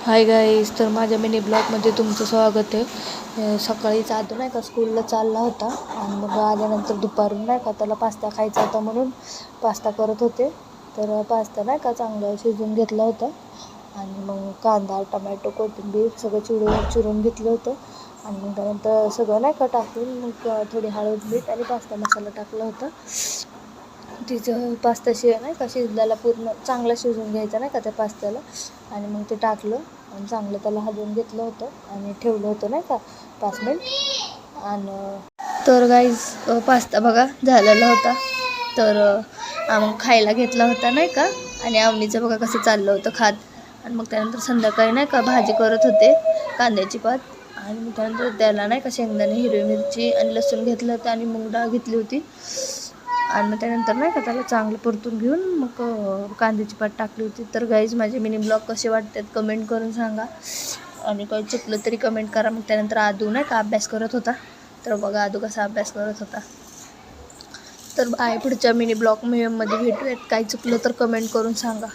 Hi guys, तर माझ्या mini ब्लॉगमध्ये तुमचं स्वागत आहे. सकाळीच आधी नाही का स्कूलला चालला होता आणि मग आल्यानंतर दुपारून नाही का त्याला पास्ता खायचा होता म्हणून पास्ता करत होते. तर पास्ता नाही का चांगलं शिजवून घेतला होता आणि मग कांदा टमॅटो कोथिंबीर सगळं चिरून घेतलं होतं आणि मग त्यानंतर सगळं नाही का टाकून मग थोडी हळद मीठ आणि पास्ता मसाला टाकला होता. तिचं पास्ता नाही का शिजल्याला पूर्ण चांगला शिजवून घ्यायचा नाही का त्या पास्त्याला आणि मग ते टाकलं आणि चांगलं त्याला हलवून घेतलं होतं आणि ठेवलं होतं नाही का 5 मिनिट. आणि तर गाईज पास्ता बघा झालेला होता. तर मग खायला घेतला होता नाही का आणि आवनीचं बघा कसं चाललं होतं खात. आणि मग त्यानंतर संध्याकाळी नाही का भाजी करत होते कांद्याची पात आणि मग त्यानंतर त्याला नाही का शेंगदाणे हिरवी मिरची आणि लसूण घेतलं होतं आणि मूग डाळ घेतली होती आणि मग त्यानंतर नाही का त्याला चांगलं परतून घेऊन मग कांद्याची पात टाकली होती. तर गाईज माझे मिनी ब्लॉग कसे वाटतात कमेंट करून सांगा आणि काही चुकलं तरी कमेंट करा. मग त्यानंतर आदू नाही का अभ्यास करत होता. तर बघा आदू कसा अभ्यास करत होता. तर पुढच्या मिनी ब्लॉग मध्ये भेटूयात. काही चुकलं तर कमेंट करून सांगा.